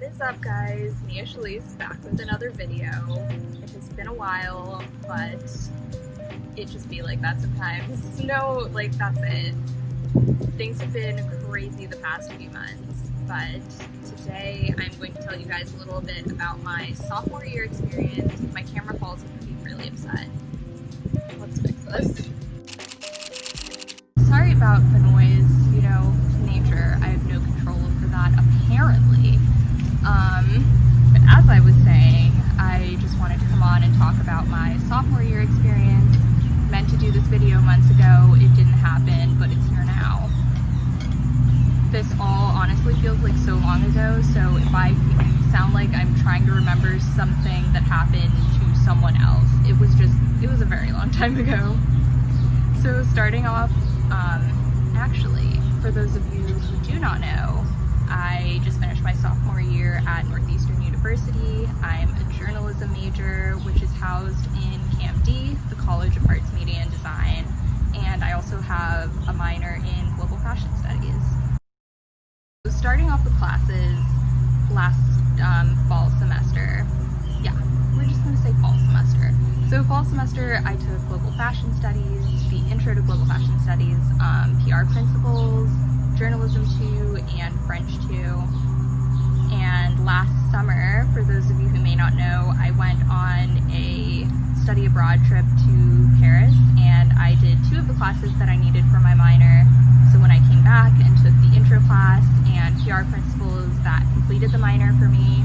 is up, guys? Mia Shalise back with another video. It has been a while, but it just be like that sometimes. No, like that's it. Things have been crazy the past few months, but today I'm going to tell you guys a little bit about my sophomore year experience. If my camera falls, I'm going to be really upset. Let's fix this. Sorry about the noise, nature. I have no control over that, apparently. But as I was saying, I just wanted to come on and talk about my sophomore year experience. Meant to do this video months ago, it didn't happen, but it's here now. This all honestly feels like so long ago, so if I sound like I'm trying to remember something that happened to someone else, it was a very long time ago. So starting off, actually, for those of you who do not know, I just finished my sophomore year at Northeastern University. I'm a journalism major, which is housed in Camp D, the College of Arts, Media, and Design, and I also have a minor in global fashion studies. So starting off with classes last fall semester, we're just going to say fall semester. So fall semester, I took global fashion studies, the intro to global fashion studies, PR principles, journalism 2, and French 2. And last summer, for those of you who may not know, I went on a study abroad trip to Paris, and I did 2 of the classes that I needed for my minor. So when I came back and took the intro class and PR principles, that completed the minor for me.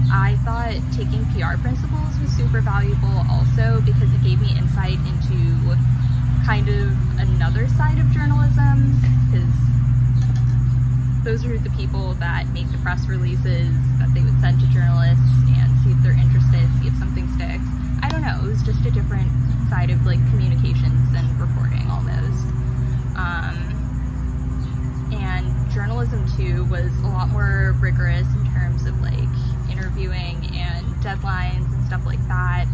I thought taking PR principles was super valuable also because it gave me insight into kind of another side of journalism, because those are the people that make the press releases that they would send to journalists and see if they're interested, see if something sticks. I don't know, it was just a different side of like communications and reporting almost. And journalism too was a lot more rigorous in terms of like interviewing and deadlines and stuff like that.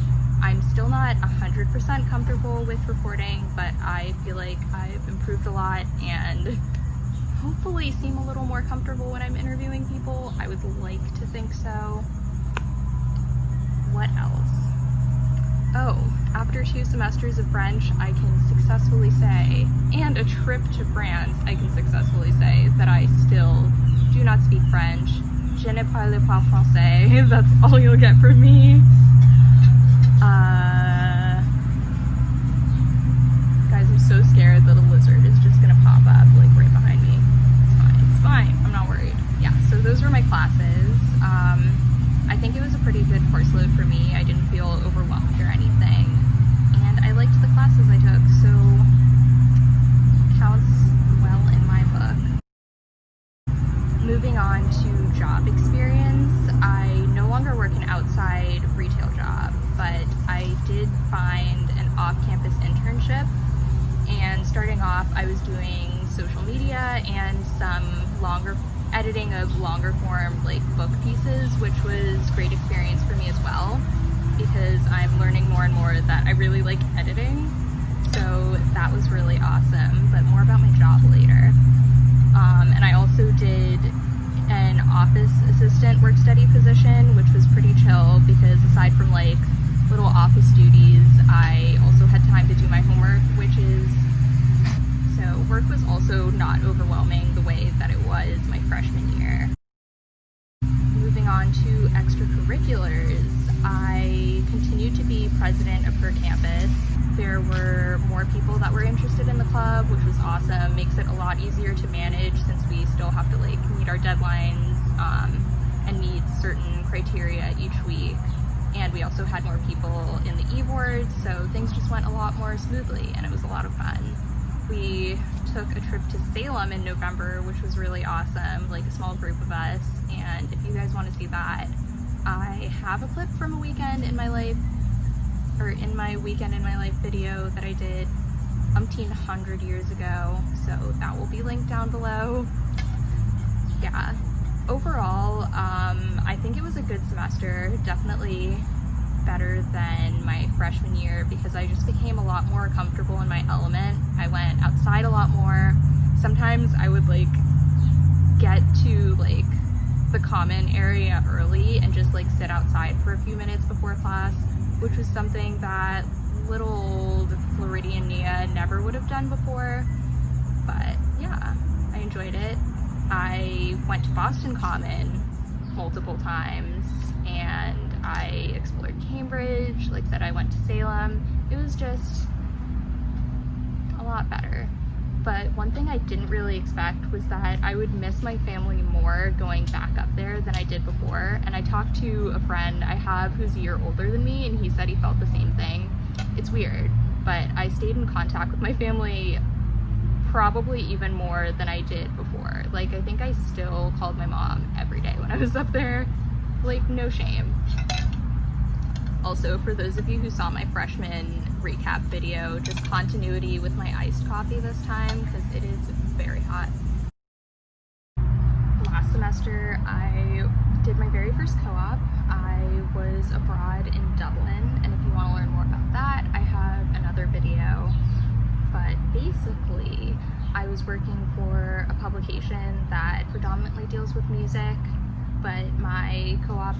I'm still not 100% comfortable with reporting, but I feel like I've improved a lot and hopefully seem a little more comfortable when I'm interviewing people. I would like to think so. What else? Oh, after 2 semesters of French, I can successfully say, and a trip to France, I can successfully say that I still do not speak French. Je ne parle pas français. That's all you'll get from me. Guys, I'm so scared that a lizard is just gonna pop up like right behind me. It's fine, I'm not worried. Yeah, so those were my classes. I think it was a pretty good course load for me. I didn't feel overwhelmed or anything. And I liked the classes I took, so counts well in my book. Moving on to job experience, I no longer work an outside retail job, but I did find an off-campus internship, and starting off I was doing social media and some editing of longer form like book pieces, which was great experience for me as well, because I'm learning more and more that I really like editing, so that was really awesome. But more about my job later. And I also did an office assistant work study position, which was pretty chill because aside from like little office duties, I also had time to do my homework, so work was also not overwhelming the way that it was my freshman year. Moving on to extracurriculars, I continued to be president of her campus. There were more people that were interested in the club, which was awesome. Makes it a lot easier to manage since we still have to like meet our deadlines and meet certain criteria each week. And we also had more people in the e-boards, so things just went a lot more smoothly and it was a lot of fun. We took a trip to Salem in November, which was really awesome, like a small group of us. And if you guys want to see that, I have a clip from a weekend in my life, or in my weekend in my life video that I did 1,500 years ago, so that will be linked down below. Yeah, overall, I think it was a good semester, definitely better than my freshman year because I just became a lot more comfortable in my element. I went outside a lot more. Sometimes I would like get to like the common area early and just like sit outside for a few minutes before class, which was something that little old Floridian Nia never would have done before. But yeah, I enjoyed it. I went to Boston Common multiple times, and I explored Cambridge. Like I said, I went to Salem. It was just a lot better. But one thing I didn't really expect was that I would miss my family more going back up there than I did before. And I talked to a friend I have who's a year older than me, and he said he felt the same thing. It's weird, but I stayed in contact with my family probably even more than I did before. Like, I think I still called my mom every day when I was up there. Like, no shame. Also, for those of you who saw my freshman recap video, just continuity with my iced coffee this time because it is very hot. Last semester, I did my very first co-op. I was abroad in Dublin, and if you want to learn more about that, I have another video. But basically, I was working for a publication that predominantly deals with music, but my co-op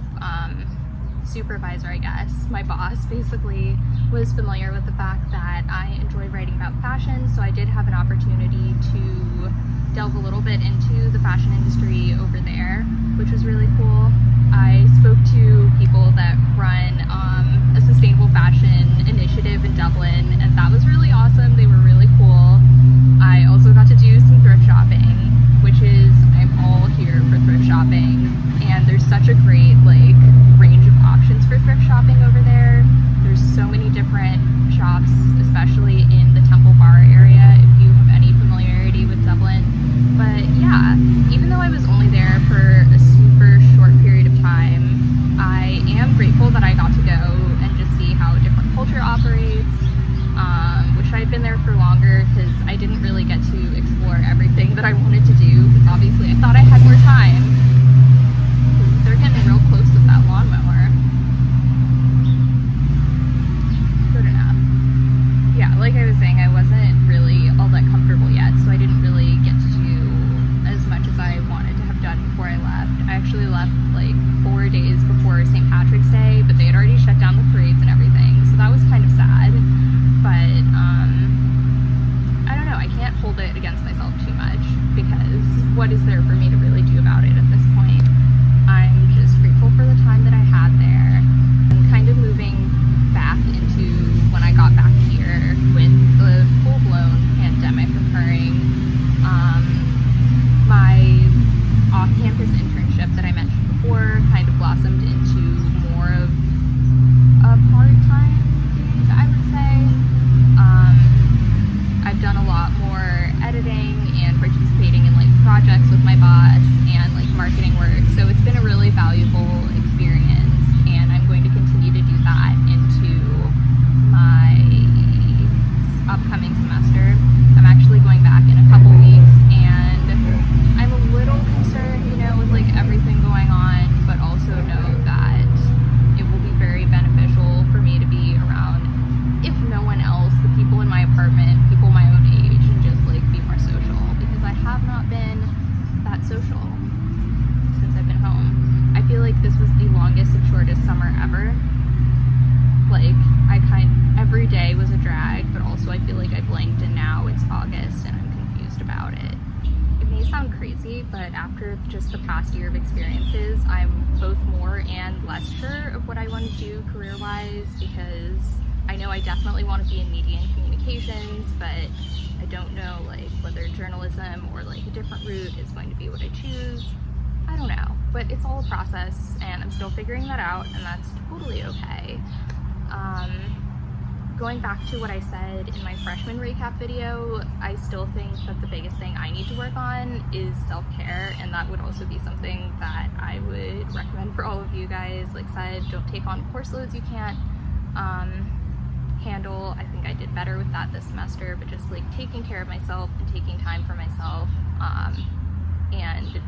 supervisor, I guess, my boss, basically was familiar with the fact that I enjoy writing about fashion, so I did have an opportunity to delve a little bit into the fashion industry over there, which was really cool. I spoke to people that run a sustainable fashion initiative in Dublin, and that was really awesome. They were really cool. I also got to do some thrift shopping, which is, I'm all here for thrift shopping, and there's such a great like range of options for thrift shopping over there. There's so many different shops, especially in the Temple Bar area, if you have any familiarity with Dublin. But yeah, even though I was only there for a super short period of time, I am grateful that I got to go and just see how a different culture operates. Wish I had been there for longer because I didn't really get to explore everything that I wanted to do, because obviously I thought I had more time. They're getting real close with that lawnmower. Good enough. Yeah, like I was saying, I wasn't really all that comfortable yet, so I didn't really get to do as much as I wanted to have done before I left. I actually left like 4 days before St. Patrick's Day, but they had already shut down the parades and everything, so that was kind of sad. But I don't know, I can't hold it against myself too much, because what is there for me to really do about it at this point? I'm just grateful for the time that I had there. I'm kind of moving back into when I got back here with the full-blown pandemic occurring. My off-campus internship that I mentioned before kind of blossomed into more of a part-time gig, I would say. I've done a lot more editing and participating in like projects with my boss and like marketing work, so it's been a really valuable experience, and I'm going to continue to do that into my upcoming semester. I'm actually going back in a couple weeks, and I'm a little concerned, you know, with like everything going on, but also know that it will be very beneficial for me to be around, if no one else, the people in my apartment, people my own age, and just like be more social, because I have not been that social since I've been home. I feel like this was the longest and shortest summer ever. Like, every day was a drag, but also I feel like I blinked and now it's August and I'm confused about it. It may sound crazy, but after just the past year of experiences, I'm both more and less sure of what I want to do career-wise, because I know I definitely want to be in media and communications, but I don't know like whether journalism or like a different route is going to be what I choose. I don't know, but it's all a process and I'm still figuring that out, and that's totally okay. Going back to what I said in my freshman recap video, I still think that the biggest thing I need to work on is self-care, and that would also be something that I would recommend for all of you guys. Like I said, don't take on course loads you can't handle. I think I did better with that this semester, but just like taking care of myself and taking time for myself, and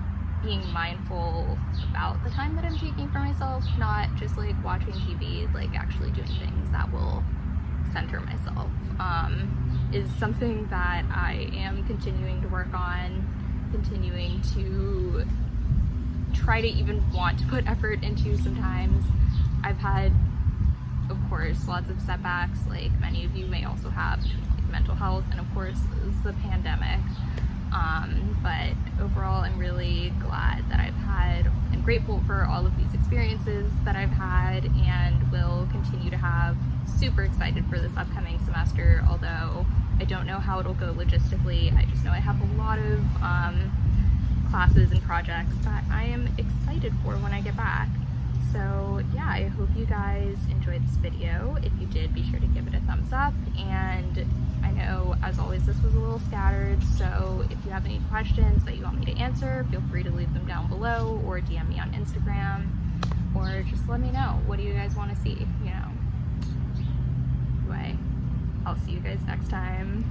being mindful about the time that I'm taking for myself, not just like watching TV, like actually doing things that will center myself, is something that I am continuing to work on, continuing to try to even want to put effort into sometimes. I've had, of course, lots of setbacks, like many of you may also have, like mental health and of course the pandemic. But overall, I'm really glad that I've had and grateful for all of these experiences that I've had and will continue to have. Super excited for this upcoming semester, although I don't know how it'll go logistically. I just know I have a lot of classes and projects that I am excited for when I get back. So yeah, I hope you guys enjoyed this video. If you did, be sure to give it a thumbs up. And I know, as always, this was a little scattered, so if you have any questions that you want me to answer, feel free to leave them down below or DM me on Instagram, or just let me know. What do you guys want to see, you know? Anyway, I'll see you guys next time.